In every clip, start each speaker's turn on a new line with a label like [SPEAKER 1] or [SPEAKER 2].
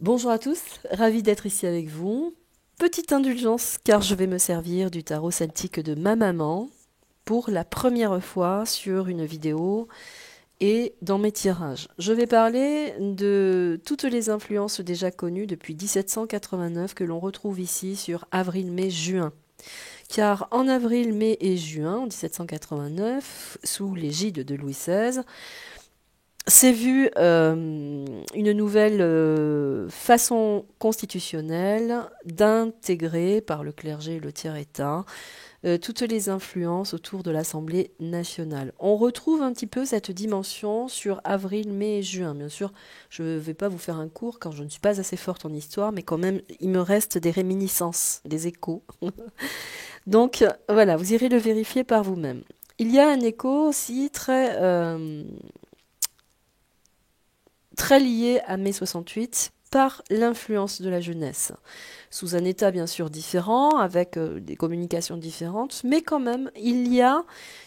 [SPEAKER 1] Bonjour à tous, ravi d'être ici avec vous. Petite indulgence car je vais me servir du tarot celtique de ma maman pour la première fois sur une vidéo et dans mes tirages. Je vais parler de toutes les influences déjà connues depuis 1789 que l'on retrouve ici sur avril, mai, juin. Car en avril, mai et juin 1789, sous l'égide de Louis XVI, c'est vu une nouvelle façon constitutionnelle d'intégrer par le clergé et le tiers-État toutes les influences autour de l'Assemblée nationale. On retrouve un petit peu cette dimension sur avril, mai et juin. Bien sûr, je ne vais pas vous faire un cours car je ne suis pas assez forte en histoire, mais quand même, il me reste des réminiscences, des échos. Donc voilà, vous irez le vérifier par vous-même. Il y a un écho aussi très lié à mai 68 par l'influence de la jeunesse, sous un état bien sûr différent, avec des communications différentes, mais quand même, il y a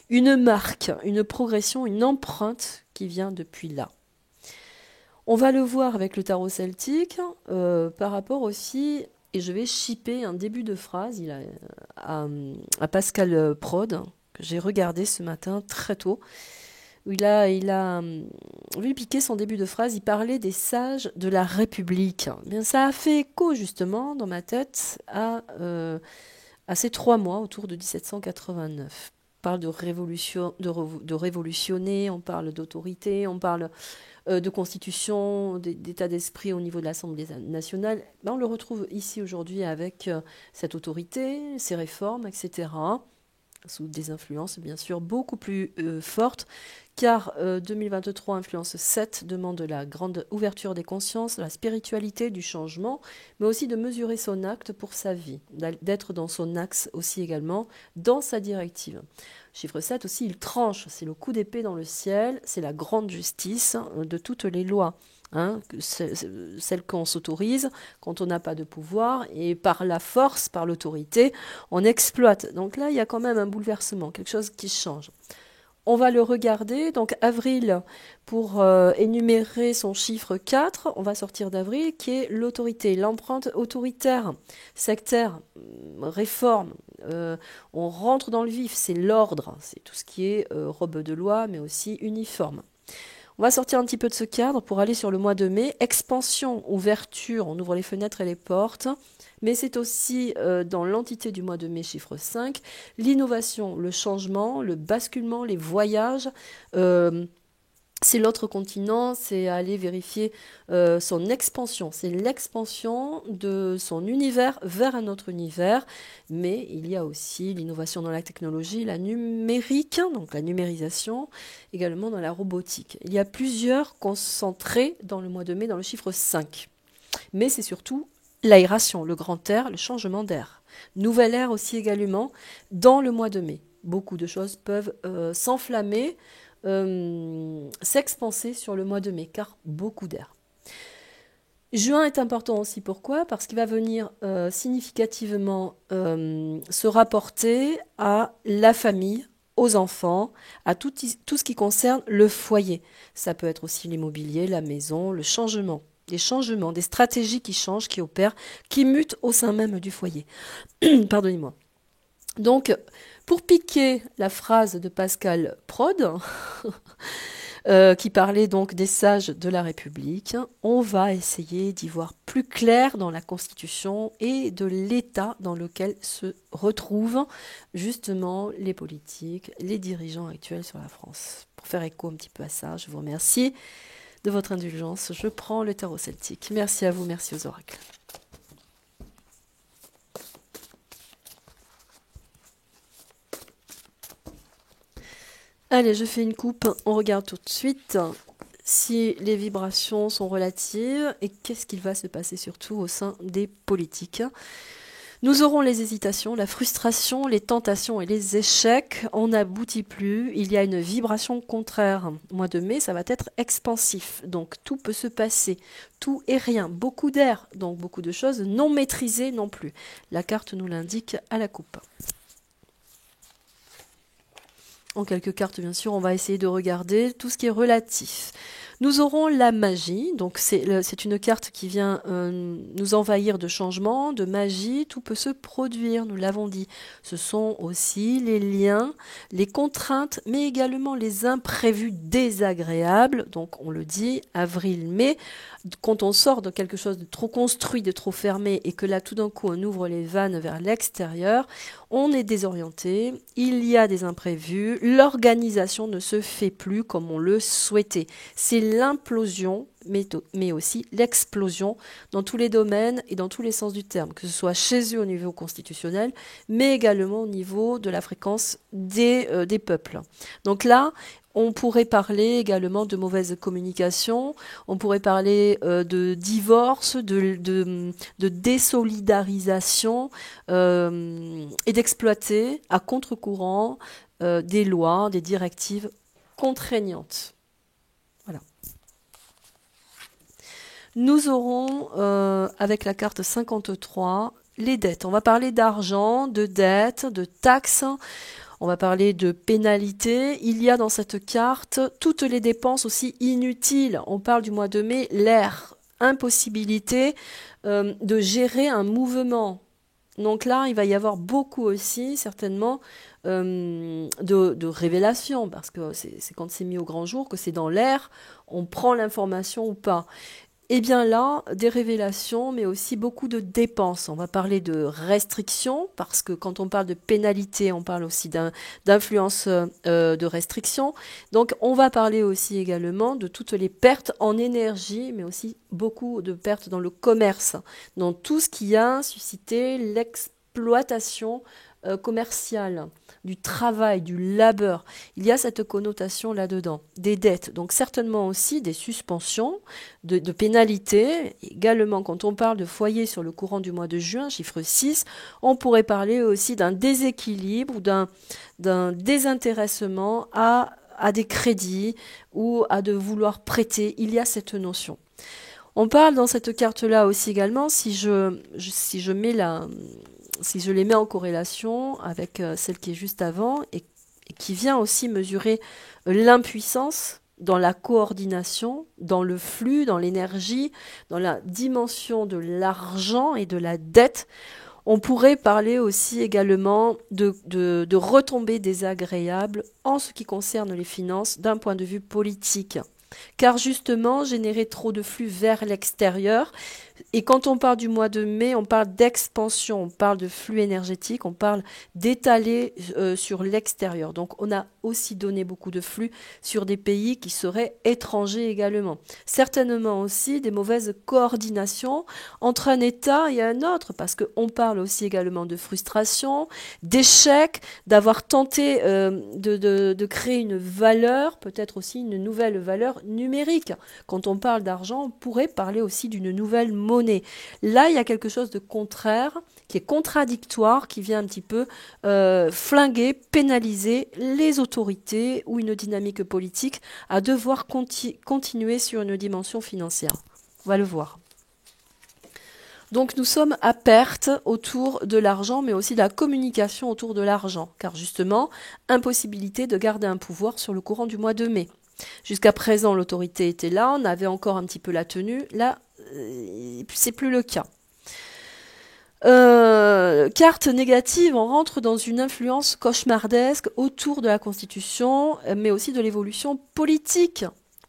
[SPEAKER 1] une marque, une progression, une empreinte qui vient depuis là. On va le voir avec le tarot celtique, par rapport aussi, et je vais shipper un début de phrase à Pascal Prod, que j'ai regardé ce matin très tôt, où il a lui piqué son début de phrase, il parlait des sages de la République. Bien, ça a fait écho justement dans ma tête à ces 3 mois autour de 1789. On parle de révolution, de révolutionner, on parle d'autorité, on parle de constitution, d'état d'esprit au niveau de l'Assemblée nationale. Ben, on le retrouve ici aujourd'hui avec cette autorité, ces réformes, etc., sous des influences bien sûr beaucoup plus fortes, car 2023 influence 7 demande la grande ouverture des consciences, la spiritualité, du changement, mais aussi de mesurer son acte pour sa vie, d'être dans son axe aussi également, dans sa directive. Chiffre 7 aussi, il tranche, c'est le coup d'épée dans le ciel, c'est la grande justice de toutes les lois. Hein, celle qu'on s'autorise quand on n'a pas de pouvoir, et par la force, par l'autorité, on exploite. Donc là, il y a quand même un bouleversement, quelque chose qui change. On va le regarder. Donc avril, pour énumérer son chiffre 4, on va sortir d'avril, qui est l'autorité, l'empreinte autoritaire, sectaire, réforme. On rentre dans le vif, c'est l'ordre, c'est tout ce qui est robe de loi, mais aussi uniforme. On va sortir un petit peu de ce cadre pour aller sur le mois de mai. Expansion, ouverture, on ouvre les fenêtres et les portes. Mais c'est aussi dans l'entité du mois de mai, chiffre 5, l'innovation, le changement, le basculement, les voyages. C'est l'autre continent, c'est aller vérifier son expansion. C'est l'expansion de son univers vers un autre univers. Mais il y a aussi l'innovation dans la technologie, la numérique, donc la numérisation, également dans la robotique. Il y a plusieurs concentrés dans le mois de mai, dans le chiffre 5. Mais c'est surtout l'aération, le grand air, le changement d'air. Nouvelle ère aussi également dans le mois de mai. Beaucoup de choses peuvent s'enflammer, s'expanser sur le mois de mai, car beaucoup d'air. Juin est important aussi, pourquoi? Parce qu'il va venir significativement se rapporter à la famille, aux enfants, à tout ce qui concerne le foyer. Ça peut être aussi l'immobilier, la maison, le changement. Des changements, des stratégies qui changent, qui opèrent, qui mutent au sein même du foyer. Pardonnez-moi. Donc, pour piquer la phrase de Pascal Prod, qui parlait donc des sages de la République, on va essayer d'y voir plus clair dans la Constitution et de l'état dans lequel se retrouvent justement les politiques, les dirigeants actuels sur la France. Pour faire écho un petit peu à ça, je vous remercie de votre indulgence. Je prends le tarot celtique. Merci à vous, merci aux oracles. Allez, je fais une coupe, on regarde tout de suite si les vibrations sont relatives et qu'est-ce qu'il va se passer surtout au sein des politiques. Nous aurons les hésitations, la frustration, les tentations et les échecs. On n'aboutit plus. Il y a une vibration contraire. Au mois de mai, ça va être expansif. Donc tout peut se passer. Tout et rien. Beaucoup d'air. Donc beaucoup de choses non maîtrisées non plus. La carte nous l'indique à la coupe. En quelques cartes, bien sûr, on va essayer de regarder tout ce qui est relatif. Nous aurons la magie, donc c'est une carte qui vient nous envahir de changements, de magie, tout peut se produire, nous l'avons dit. Ce sont aussi les liens, les contraintes, mais également les imprévus désagréables, donc on le dit, avril-mai, quand on sort de quelque chose de trop construit, de trop fermé, et que là tout d'un coup on ouvre les vannes vers l'extérieur, on est désorienté, il y a des imprévus, l'organisation ne se fait plus comme on le souhaitait. C'est l'implosion, mais aussi l'explosion dans tous les domaines et dans tous les sens du terme, que ce soit chez eux au niveau constitutionnel, mais également au niveau de la fréquence des peuples. Donc là, on pourrait parler également de mauvaise communication, on pourrait parler de divorce, de désolidarisation et d'exploiter à contre-courant des lois, des directives contraignantes. Voilà. Nous aurons, avec la carte 53, les dettes. On va parler d'argent, de dettes, de taxes. On va parler de pénalités. Il y a dans cette carte toutes les dépenses aussi inutiles. On parle du mois de mai, l'air, impossibilité de gérer un mouvement. Donc là, il va y avoir beaucoup aussi, certainement, de révélations, parce que c'est quand c'est mis au grand jour que c'est dans l'air, on prend l'information ou pas. Eh bien là, des révélations, mais aussi beaucoup de dépenses. On va parler de restrictions, parce que quand on parle de pénalité, on parle aussi d'influence de restrictions. Donc on va parler aussi également de toutes les pertes en énergie, mais aussi beaucoup de pertes dans le commerce, dans tout ce qui a suscité l'exploitation commerciale, du travail, du labeur. Il y a cette connotation là-dedans. Des dettes, donc certainement aussi des suspensions, de pénalités. Également, quand on parle de foyer sur le courant du mois de juin, chiffre 6, on pourrait parler aussi d'un déséquilibre ou d'un désintéressement à des crédits ou à de vouloir prêter. Il y a cette notion. On parle dans cette carte-là aussi également, si je les mets en corrélation avec celle qui est juste avant et qui vient aussi mesurer l'impuissance dans la coordination, dans le flux, dans l'énergie, dans la dimension de l'argent et de la dette, on pourrait parler aussi également de retombées désagréables en ce qui concerne les finances d'un point de vue politique. Car justement, générer trop de flux vers l'extérieur, et quand on parle du mois de mai, on parle d'expansion, on parle de flux énergétique, on parle d'étaler sur l'extérieur. Donc on a aussi donné beaucoup de flux sur des pays qui seraient étrangers également. Certainement aussi des mauvaises coordinations entre un État et un autre, parce qu'on parle aussi également de frustration, d'échec, d'avoir tenté de créer une valeur, peut-être aussi une nouvelle valeur numérique. Quand on parle d'argent, on pourrait parler aussi d'une nouvelle monnaie. Là, il y a quelque chose de contraire, qui est contradictoire, qui vient un petit peu flinguer, pénaliser les autorités ou une dynamique politique à devoir continuer sur une dimension financière. On va le voir. Donc nous sommes à perte autour de l'argent, mais aussi de la communication autour de l'argent, car justement, impossibilité de garder un pouvoir sur le courant du mois de mai. Jusqu'à présent, l'autorité était là, on avait encore un petit peu la tenue. Là, c'est plus le cas. Carte négative, on rentre dans une influence cauchemardesque autour de la Constitution, mais aussi de l'évolution politique.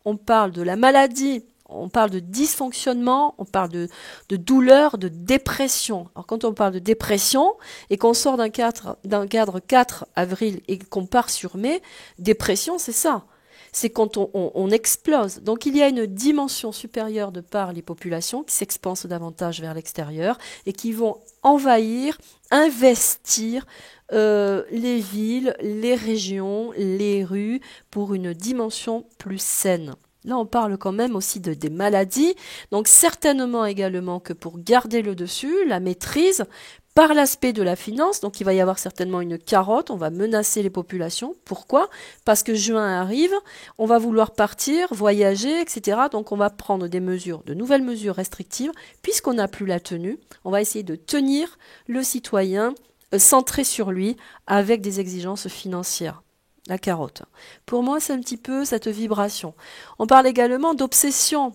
[SPEAKER 1] On parle de la maladie, on parle de dysfonctionnement, on parle de douleur, de dépression. Alors quand on parle de dépression et qu'on sort d'un cadre 4 avril et qu'on part sur mai, dépression c'est ça. C'est quand on explose. Donc il y a une dimension supérieure de par les populations qui s'expansent davantage vers l'extérieur et qui vont envahir, investir les villes, les régions, les rues pour une dimension plus saine. Là, on parle quand même aussi des maladies, donc certainement également que pour garder le dessus, la maîtrise, par l'aspect de la finance, donc il va y avoir certainement une carotte, on va menacer les populations. Pourquoi ? Parce que juin arrive, on va vouloir partir, voyager, etc. Donc on va prendre des mesures, de nouvelles mesures restrictives, puisqu'on n'a plus la tenue. On va essayer de tenir le citoyen centré sur lui avec des exigences financières. la carotte. Pour moi, c'est un petit peu cette vibration. On parle également d'obsession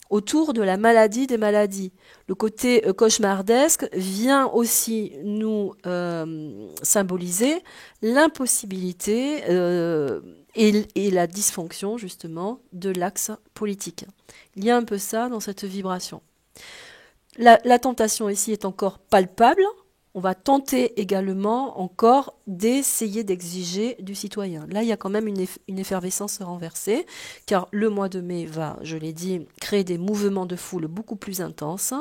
[SPEAKER 1] autour de la maladie des maladies. Le côté cauchemardesque vient aussi nous symboliser l'impossibilité et la dysfonction, justement, de l'axe politique. Il y a un peu ça dans cette vibration. La tentation ici est encore palpable. On va tenter également encore d'essayer d'exiger du citoyen. Là, il y a quand même une effervescence renversée, car le mois de mai va, je l'ai dit, créer des mouvements de foule beaucoup plus intenses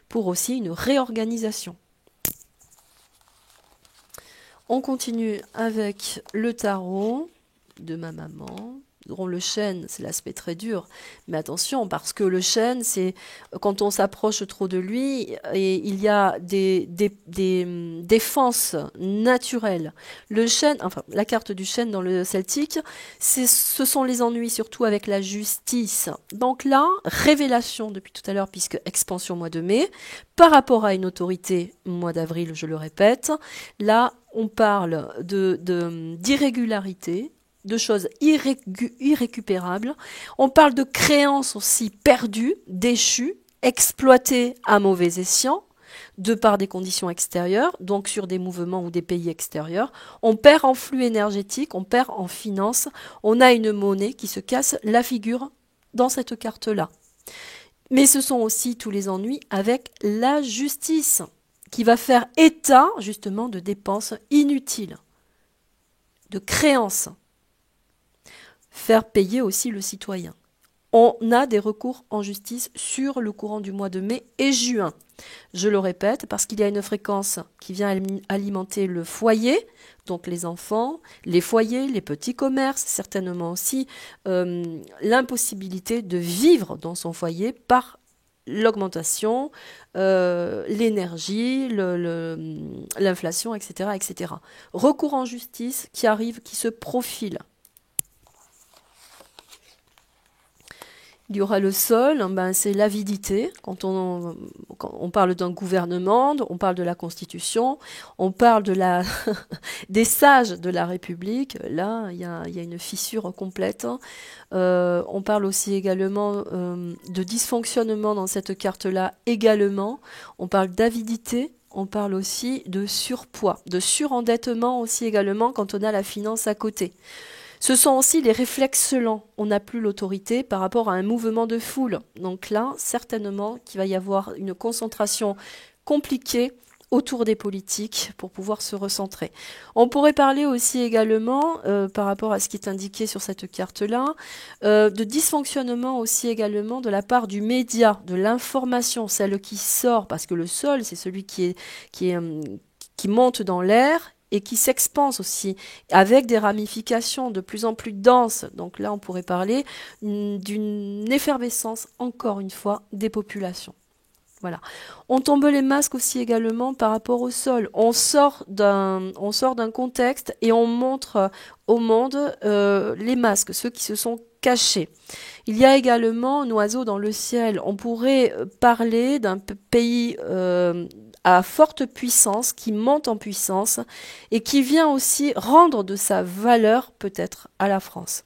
[SPEAKER 1] pour aussi une réorganisation. On continue avec le tarot de ma maman. Le chêne, c'est l'aspect très dur, mais attention, parce que le chêne, c'est quand on s'approche trop de lui, et il y a des défenses naturelles. Le chêne, enfin, la carte du chêne dans le celtique, ce sont les ennuis, surtout avec la justice. Donc là, révélation depuis tout à l'heure, puisque expansion mois de mai, par rapport à une autorité mois d'avril, je le répète, là, on parle d'irrégularité, de choses irrécupérables. On parle de créances aussi perdues, déchues, exploitées à mauvais escient, de par des conditions extérieures, donc sur des mouvements ou des pays extérieurs. On perd en flux énergétique, on perd en finance, on a une monnaie qui se casse la figure dans cette carte-là. Mais ce sont aussi tous les ennuis avec la justice, qui va faire état justement de dépenses inutiles, de créances. Faire payer aussi le citoyen. On a des recours en justice sur le courant du mois de mai et juin. Je le répète, parce qu'il y a une fréquence qui vient alimenter le foyer, donc les enfants, les foyers, les petits commerces, certainement aussi l'impossibilité de vivre dans son foyer par l'augmentation, l'énergie, l'inflation, etc., etc. Recours en justice qui arrive, qui se profile. Il y aura le sol, c'est l'avidité. Quand on parle d'un gouvernement, on parle de la Constitution, on parle des sages de la République. Là, il y a une fissure complète. On parle aussi également de dysfonctionnement dans cette carte-là également. On parle d'avidité. On parle aussi de surpoids, de surendettement aussi également quand on a la finance à côté. Ce sont aussi les réflexes lents. On n'a plus l'autorité par rapport à un mouvement de foule. Donc là, certainement qu'il va y avoir une concentration compliquée autour des politiques pour pouvoir se recentrer. On pourrait parler aussi également, par rapport à ce qui est indiqué sur cette carte-là, de dysfonctionnement aussi également de la part du média, de l'information, celle qui sort, parce que le sol, c'est celui qui monte dans l'air et qui s'expanse aussi, avec des ramifications de plus en plus denses. Donc là, on pourrait parler d'une effervescence, encore une fois, des populations. Voilà. On tombe les masques aussi également par rapport au sol. On sort d'un contexte et on montre au monde les masques, ceux qui se sont cachés. Il y a également un oiseau dans le ciel. On pourrait parler d'un pays à forte puissance, qui monte en puissance et qui vient aussi rendre de sa valeur peut-être à la France.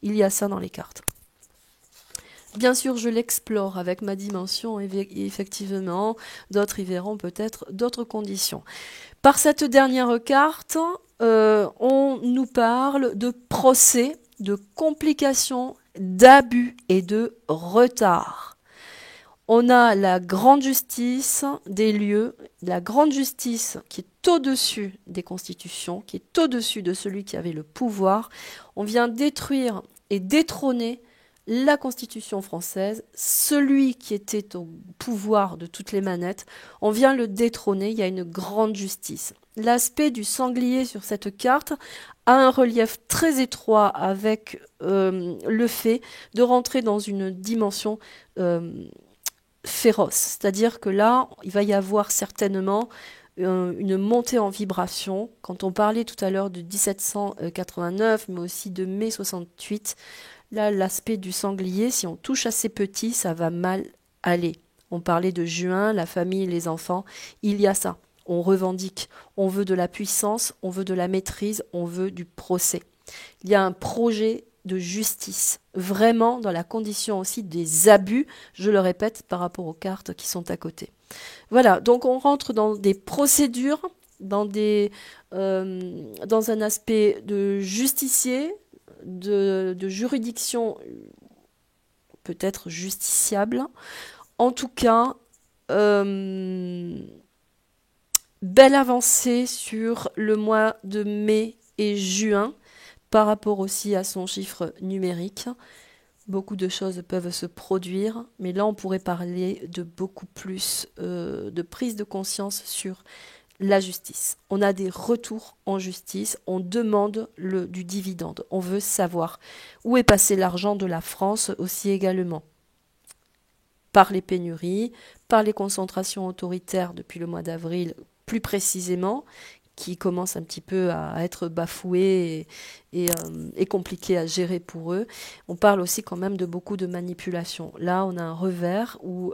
[SPEAKER 1] Il y a ça dans les cartes. Bien sûr, je l'explore avec ma dimension et effectivement, d'autres y verront peut-être d'autres conditions. Par cette dernière carte, on nous parle de procès, de complications, d'abus et de retard. On a la grande justice des lieux, la grande justice qui est au-dessus des constitutions, qui est au-dessus de celui qui avait le pouvoir. On vient détruire et détrôner la Constitution française, celui qui était au pouvoir de toutes les manettes, on vient le détrôner, il y a une grande justice. L'aspect du sanglier sur cette carte a un relief très étroit avec le fait de rentrer dans une dimension féroce. C'est-à-dire que là, il va y avoir certainement une montée en vibration. Quand on parlait tout à l'heure de 1789, mais aussi de mai 68, là, l'aspect du sanglier, si on touche à ces petits, ça va mal aller. On parlait de juin, la famille, les enfants. Il y a ça. On revendique. On veut de la puissance, on veut de la maîtrise, on veut du procès. Il y a un projet de justice, vraiment dans la condition aussi des abus, je le répète, par rapport aux cartes qui sont à côté. Voilà, donc on rentre dans des procédures, dans un aspect de justicier, de juridiction peut-être justiciable. En tout cas, euh, belle avancée sur le mois de mai et juin par rapport aussi à son chiffre numérique. Beaucoup de choses peuvent se produire, mais là on pourrait parler de beaucoup plus de prise de conscience sur la justice. On a des retours en justice, on demande du dividende, on veut savoir où est passé l'argent de la France aussi également. Par les pénuries, par les concentrations autoritaires depuis le mois d'avril plus précisément, qui commencent un petit peu à être bafouées et compliquées à gérer pour eux. On parle aussi quand même de beaucoup de manipulations. Là, on a un revers où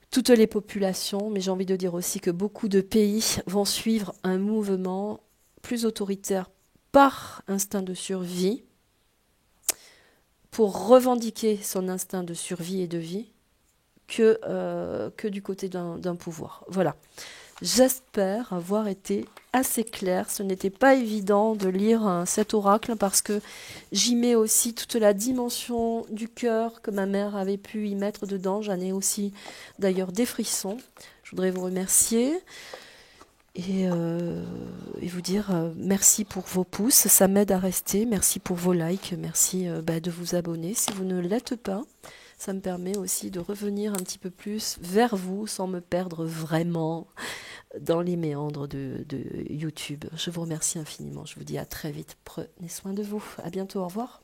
[SPEAKER 1] toutes les populations, mais j'ai envie de dire aussi que beaucoup de pays vont suivre un mouvement plus autoritaire par instinct de survie, pour revendiquer son instinct de survie et de vie, que du côté d'un pouvoir. Voilà. J'espère avoir été assez claire. Ce n'était pas évident de lire cet oracle parce que j'y mets aussi toute la dimension du cœur que ma mère avait pu y mettre dedans. J'en ai aussi d'ailleurs des frissons. Je voudrais vous remercier et vous dire merci pour vos pouces, ça m'aide à rester. Merci pour vos likes, merci de vous abonner si vous ne l'êtes pas. Ça me permet aussi de revenir un petit peu plus vers vous sans me perdre vraiment dans les méandres de YouTube. Je vous remercie infiniment. Je vous dis à très vite. Prenez soin de vous. À bientôt. Au revoir.